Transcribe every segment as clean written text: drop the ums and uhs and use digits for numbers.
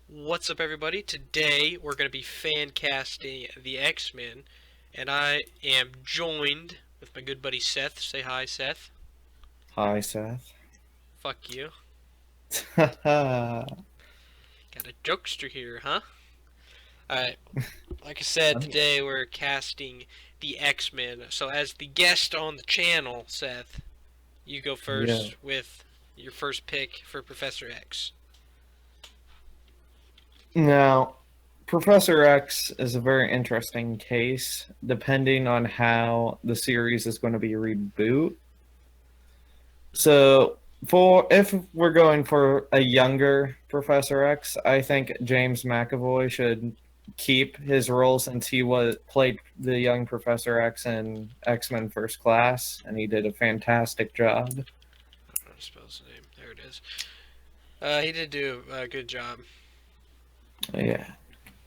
What's up, everybody? Today we're going to be fan casting the X-Men, and I am joined with my good buddy Seth. Say hi, Seth. Hi, Seth. Fuck you. I'm Got a jokester here, huh? Alright, like I said, today we're casting the X-Men. So, as the guest on the channel, Seth, you go yeah. first with your first pick for Professor X. Now, Professor X is a very interesting case, depending on how the series is going to be reboot. So, for if we're going for a younger Professor X, I think James McAvoy should keep his role since he was played the young Professor X in X-Men First Class, and he did a fantastic job. I don't know how to spell his name. There it is. He did do a good job. Yeah.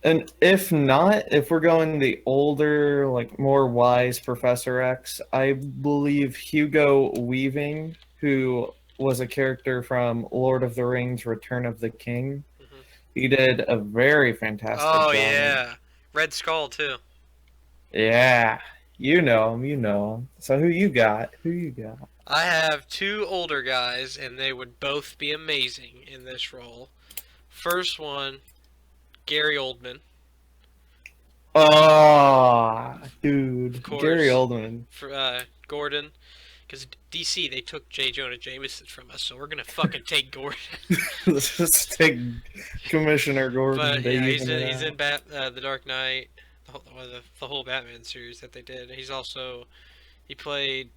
And if not, if we're going the older, like more wise Professor X, I believe Hugo Weaving, who was a character from Lord of the Rings: Return of the King, Hmm. he did a very fantastic Oh, job. yeah. Red Skull, too. Yeah, you know him, you know him. So who you got? Who you got? I have two older guys, and they would both be amazing in this role. First one, Gary Oldman, Oh, of dude, Gary course, Oldman. for Gordon, because DC they took J. Jonah Jameson from us, so we're gonna fucking take Gordon. Let's just take Commissioner Gordon But to yeah, even it he's in out. The Dark Knight, the whole Batman series that they did. He's also he played.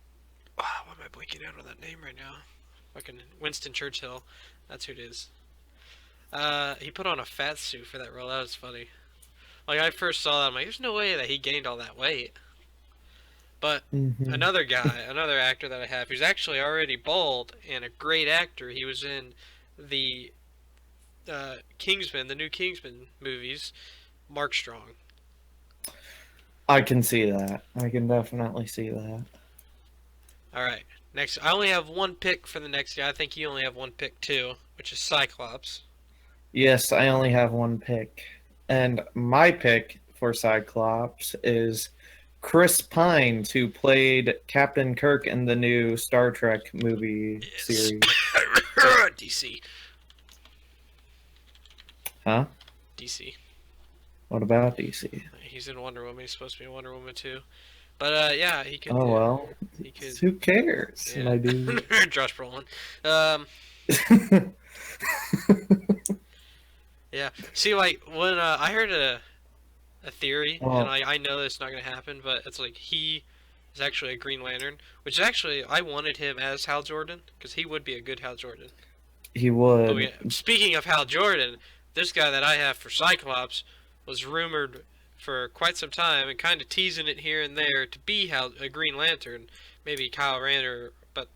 Oh, why am I blanking out on that name right now? Fucking Winston Churchill. That's who it is. He put on a fat suit for that role. That was funny. Like I first saw that, I'm like, there's no way that he gained all that weight. But Hmm. another guy, another actor that I have, who's actually already bald and a great actor. He was in the Kingsman, the new Kingsman movies. Mark Strong. I can see that. I can definitely see that. All right. Next, I only have one pick for the next guy. I think you only have one pick too, which is Cyclops. Yes, I only have one pick. And my pick for Cyclops is Chris Pines, who played Captain Kirk in the new Star Trek movie Yes. series. DC. Huh? DC. What about DC? He's in Wonder Woman. He's supposed to be in Wonder Woman too. But yeah, he could. Oh, well. He could. Who cares, Yeah. my dude? Josh Brolin. Um. Yeah. See, like when I heard a theory, and Well, I know it's not gonna happen, but it's like he is actually a Green Lantern, which actually I wanted him as Hal Jordan because he would be a good Hal Jordan. he Oh would. yeah. Speaking of Hal Jordan, this guy that I have for Cyclops was rumored for quite some time and kind of teasing it here and there to be Hal, a Green Lantern, maybe Kyle Rayner, but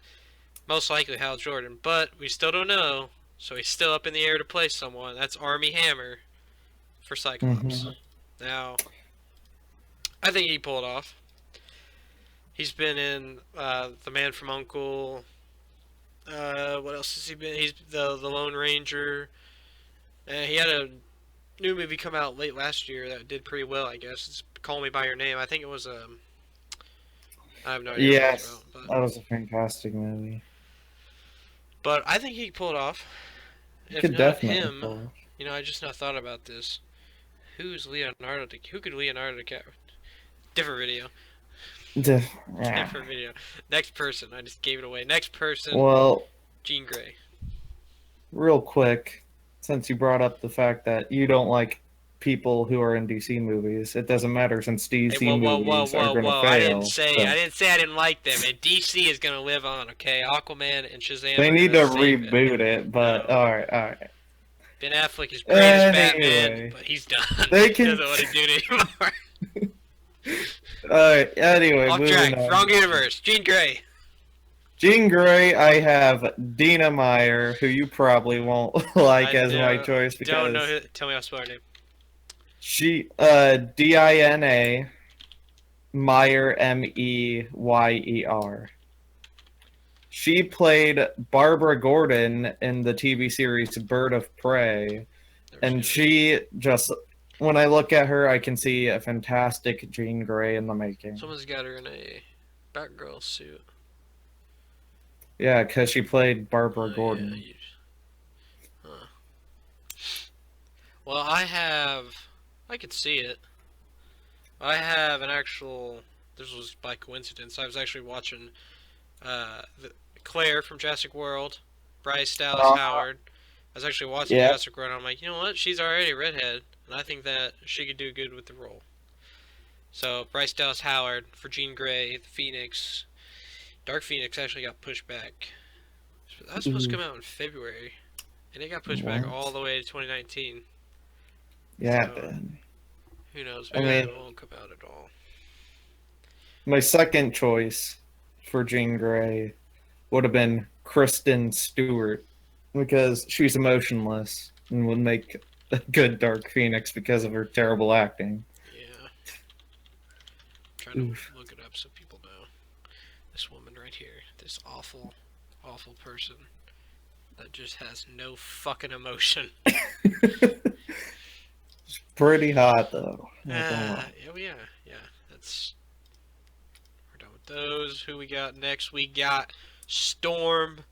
most likely Hal Jordan. But we still don't know, so he's still up in the air to play someone. That's Army Hammer for Cyclops. Hmm. Now, I think he pulled off. He's been in The Man from Uncle. What else has he been? He's the Lone Ranger. He had a new movie come out late last year that did pretty well, I guess. It's Call Me by Your Name. I think it was I have no idea what it was Yes, about, but that was a fantastic movie. I think he pulled off. He If could not definitely him, pull. I just now thought about this. Who could Leonardo DiCaprio? Different video. Yeah. Different video. Next person. I just gave it away. Next person. Well, Jean Grey. real quick, since you brought up the fact that you don't like people who are in DC movies, it doesn't matter since Hey, DC whoa, whoa, whoa, movies are whoa, going to whoa! fail. I So didn't say I didn't like them. And DC is gonna live on, okay? Aquaman and Shazam they are need gonna to save it. reboot it, but No, all right, all right. Ben Affleck is great as Batman, Anyway, but he's done. they He can. doesn't want to do it anymore. All right. Anyway, Off moving track. on. Wrong universe. Jean Grey. Jean Grey, I have Dina Meyer, who you probably won't like I as my choice don't know. because Tell me how to spell her name. she Dina Meyer Meyer. She played Barbara Gordon in the TV series Bird of Prey, Never And seen it. she just, when I look at her, I can see a fantastic Jean Grey in the making. Someone's got her in a Batgirl suit. Yeah, because she played Barbara Oh yeah, Gordon. huh. Well, I have. I could see it. I have an actual. This was by coincidence. I was actually watching Claire from Jurassic World, Bryce Dallas Uh, Howard. I was actually watching yeah. Jurassic World, and I'm like, you know what? She's already a redhead, and I think that she could do good with the role. So Bryce Dallas Howard for Jean Grey, the Phoenix. Dark Phoenix actually got pushed back. That was supposed to Ooh, come out in February, and it got pushed back all what? the way to 2019. Yeah, So then. who knows? I Maybe mean, that won't come out at all. my second choice for Jean Grey would have been Kristen Stewart because she's emotionless and would make a good Dark Phoenix because of her terrible acting. Yeah, I'm trying to Oof. look it up so people know. This woman right here, this awful, awful person that just has no fucking emotion. Pretty hot though. Not gonna lie. Oh yeah, yeah. That's we're done with those. Who we got next? We got Storm,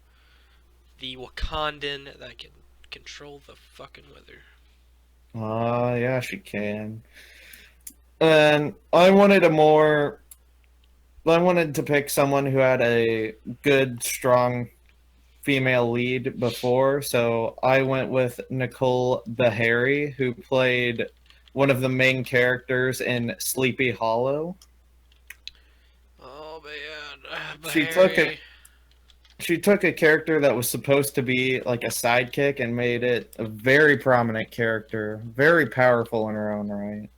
the Wakandan that can control the fucking weather. Yeah, she can. And I wanted to pick someone who had a good, strong female lead before, so I went with Nicole Beharie, who played one of the main characters in Sleepy Hollow. Oh man, She took a Harry. she took a character that was supposed to be like a sidekick and made it a very prominent character, very powerful in her own right.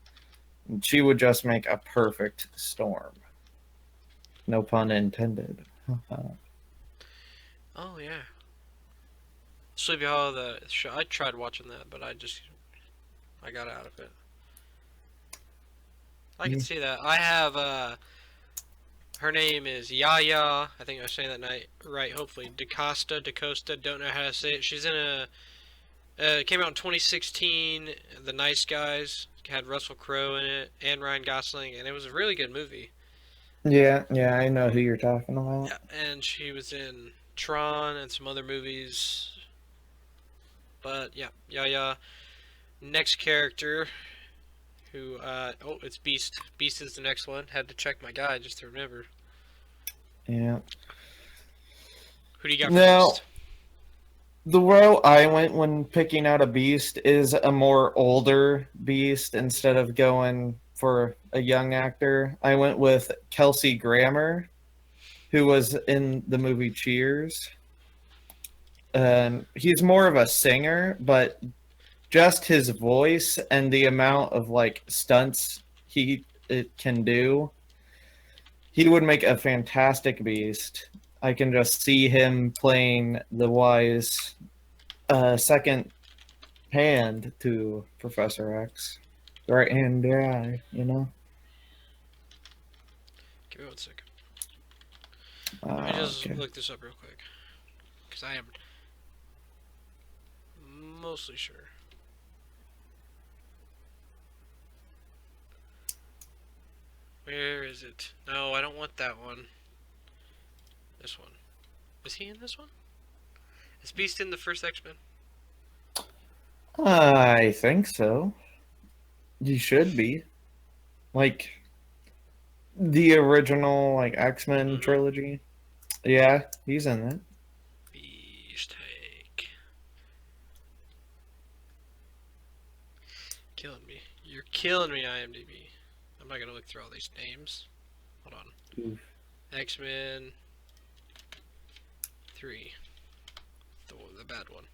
And she would just make a perfect Storm. No pun intended. Oh yeah, Sleepy Hollow. The show. I tried watching that, but I got out of it. I can see that. I have her name is Yaya. I think I was saying that night right. Hopefully, DaCosta. Don't know how to say it. She's in a. It came out in 2016. The Nice Guys had Russell Crowe in it and Ryan Gosling, and it was a really good movie. Yeah, yeah, I know who you're talking about. Yeah, and she was in Tron and some other movies. But yeah, Yaya. Next character, who oh, it's Beast. Beast is the next one. Had to check my guide just to remember. Yeah. Who do you got for Now, Beast? the route I went when picking out a beast is a more older beast instead of going for a young actor. I went with Kelsey Grammer, who was in the movie Cheers. And he's more of a singer, but just his voice and the amount of like stunts he it can do, he would make a fantastic beast. I can just see him playing the wise second hand to Professor X, the right hand guy, you know. Give me 1 second. Let me just Okay. look this up real quick, because I am mostly sure. Where is it? No, I don't want that one. This one. Is he in this one? Is Beast in the first X-Men? I think so. You should be like the original like X-Men Mm-hmm. trilogy. Yeah, he's in it. Beast take. Killing me. You're killing me, IMDb. I'm not gonna look through all these names. Hold on. Oof. X-Men 3. The bad one.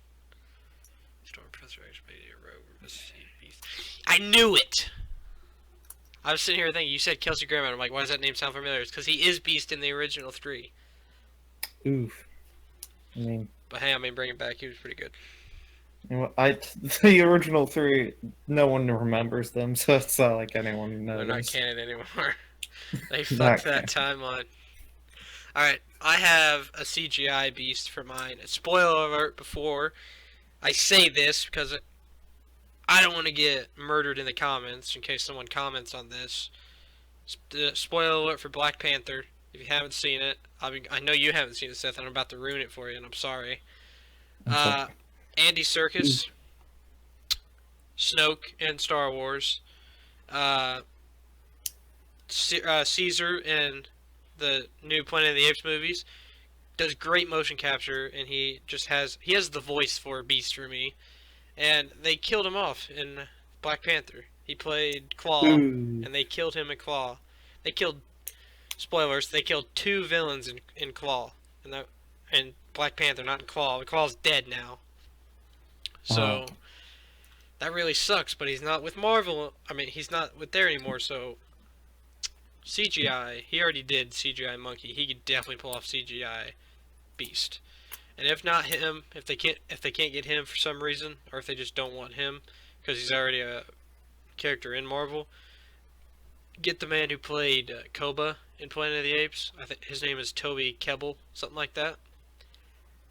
Storm, Professor X, Rogue, Beast. I knew it! I was sitting here thinking, you said Kelsey Grammer. I'm like, why does that name sound familiar? It's because he is Beast in the original 3. Oof. I mean, But hey, I mean, bring it back. He was pretty good. you know, the original three, no one remembers them, so it's not like anyone They're not knows. canon anymore. They Not fucked that timeline. Alright, I have a CGI Beast for mine. Spoiler alert before I say this, because I don't want to get murdered in the comments in case someone comments on this. Spoiler alert for Black Panther. If you haven't seen it, I know you haven't seen it, Seth, and I'm about to ruin it for you, and I'm sorry. It's like, Andy Serkis, Snoke in Star Wars, uh, Caesar in the new Planet of the Apes movies, does great motion capture, and he has the voice for a beast for me. And they killed him off in Black Panther. He played Claw, ooh. and they killed him in Claw. They killed spoilers. They killed two villains in Claw, and that in Black Panther, not in Claw. The Claw's dead now, Uh, so that really sucks. But he's not with Marvel. I mean, he's not with there anymore. So CGI, he already did CGI Monkey. He could definitely pull off CGI Beast. And if not him, if they can't get him for some reason, or if they just don't want him because he's already a character in Marvel, get the man who played Koba in Planet of the Apes. I think his name is Toby Kebbell, something like that.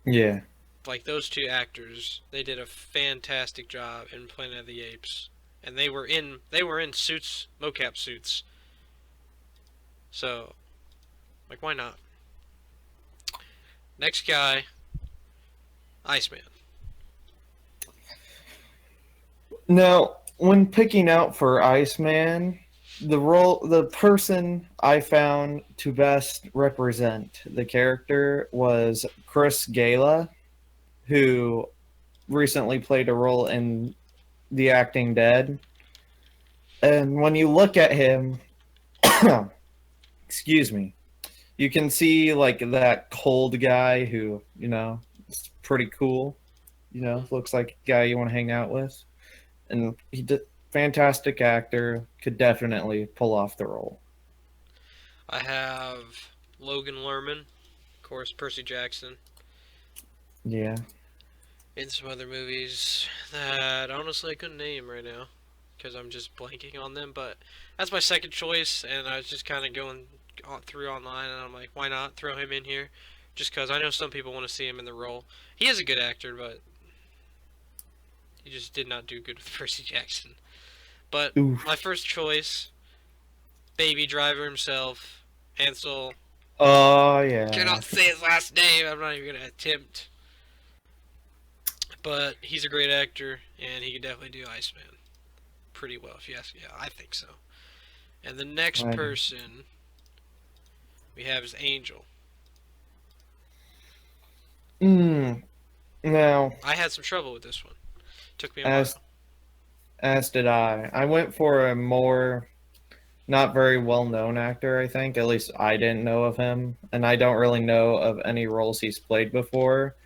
yeah. Like those two actors, they did a fantastic job in Planet of the Apes, and they were in suits, mocap suits. So, like, why not? Next guy, Iceman. Now, when picking out for Iceman, the person I found to best represent the character was Chris Gala, who recently played a role in The Acting Dead. And when you look at him, excuse me, you can see like that cold guy who, is pretty cool, looks like a guy you want to hang out with. And he did fantastic actor, could definitely pull off the role. I have Logan Lerman, of course, Percy Jackson, Yeah. in some other movies that honestly I couldn't name right now because I'm just blanking on them. But that's my second choice, and I was just kind of going through online, and I'm like, why not throw him in here? Just because I know some people want to see him in the role. He is a good actor, but he just did not do good with Percy Jackson. But Oof. my first choice, Baby Driver himself, Ansel. Oh, yeah. Cannot say his last name. I'm not even gonna attempt. But he's a great actor, and he can definitely do Iceman pretty well. If you ask, yeah, I think so. And the next Right. person we have is Angel. Now, I had some trouble with this one. Took me a as while. as did I. I went for a more not very well known actor, I think. At least I didn't know of him. And I don't really know of any roles he's played before.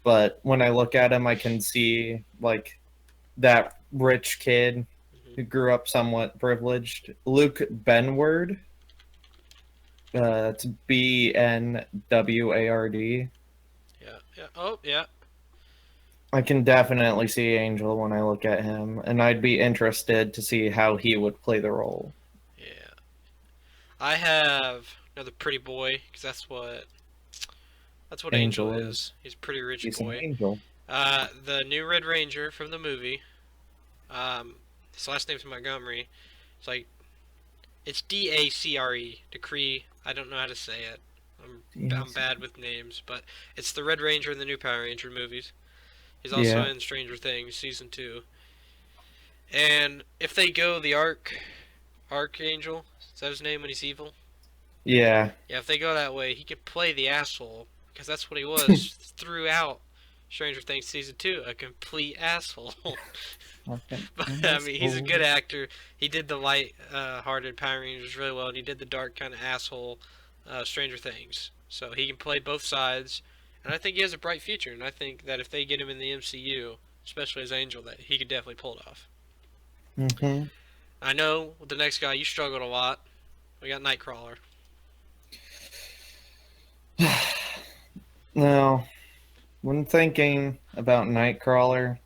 But when I look at him, I can see like that rich kid who grew up somewhat privileged. Luke Benward. It's Benward. Yeah, yeah. Oh, yeah. I can definitely see Angel when I look at him, and I'd be interested to see how he would play the role. Yeah. I have another pretty boy, because that's what Angel Angel is. He's a pretty rich He's an boy. angel. The new Red Ranger from the movie. His last name's Montgomery. It's like it's Dacre, Decree. I don't know how to say it. I'm bad with names, but it's the Red Ranger in the new Power Ranger movies. He's also Yeah. in Stranger Things season 2. And if they go the Archangel, is that his name when he's evil? Yeah. Yeah, if they go that way, he could play the asshole because that's what he was throughout Stranger Things season 2, a complete asshole. Okay. But I mean, he's a good actor. He did the light-hearted Power Rangers really well, and he did the dark kind of asshole Stranger Things. So he can play both sides, and I think he has a bright future. And I think that if they get him in the MCU, especially as Angel, that he could definitely pull it off. hmm I know with the next guy you struggled a lot. We got Nightcrawler. Now, when thinking about Nightcrawler,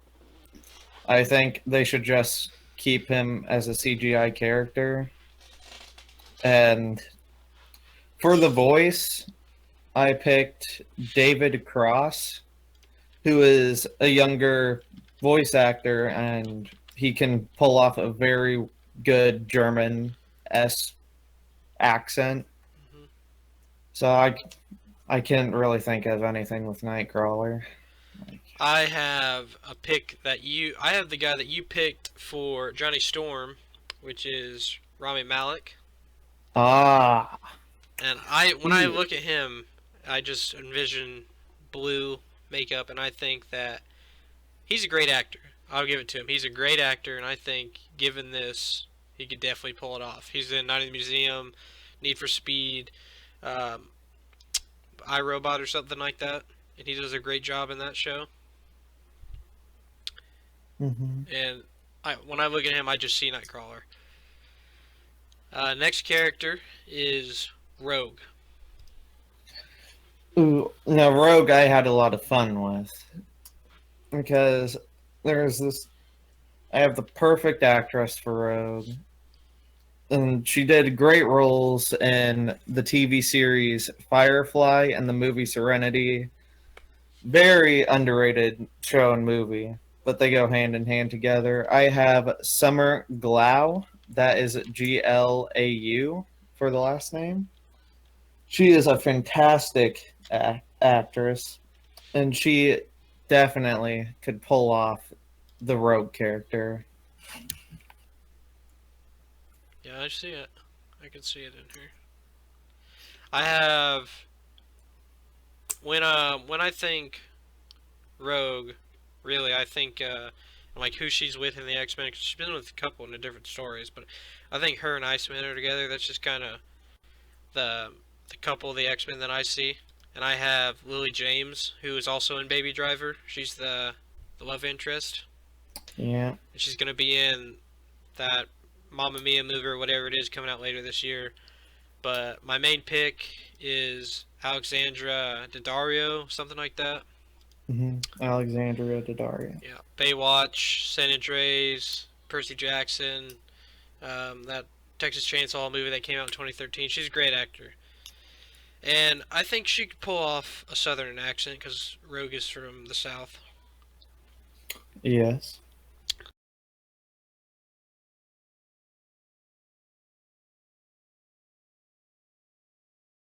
I think they should just keep him as a CGI character. And for the voice, I picked David Cross, who is a younger voice actor and he can pull off a very good German S accent. Hmm. So I can't really think of anything with Nightcrawler. Like, I have a pick that you. I have the guy that you picked for Johnny Storm, which is Rami Malek. ah, And when I he, look at him, I just envision blue makeup, and I think that he's a great actor. I'll give it to him. He's a great actor, and I think given this, he could definitely pull it off. He's in Night in the Museum, Need for Speed, um, iRobot, or something like that, and he does a great job in that show. mhm. And when I look at him, I just see Nightcrawler. Next character is Rogue. Ooh, now Rogue I had a lot of fun with because there's this. I have the perfect actress for Rogue, and she did great roles in the TV series Firefly and the movie Serenity. Very underrated show and movie, but they go hand in hand together. I have Summer Glau. That is Glau for the last name. She is a fantastic actress, and she definitely could pull off the Rogue character. Yeah, I see it. I can see it in here. I have when I think Rogue, really, I think like who she's with in the X Men. Cause she's been with a couple in the different stories, but I think her and Iceman are together. That's just kind of the the couple of the X Men that I see. And I have Lily James, who is also in Baby Driver. She's the love interest, Yeah. and she's gonna be in that Mamma Mia movie or whatever it is coming out later this year. But my main pick is Alexandra Daddario, something like that. Alexandria Daddario. Yeah, Baywatch, San Andreas, Percy Jackson, that Texas Chainsaw movie that came out in 2013. She's a great actor, and I think she could pull off a Southern accent because Rogue is from the South. Yes.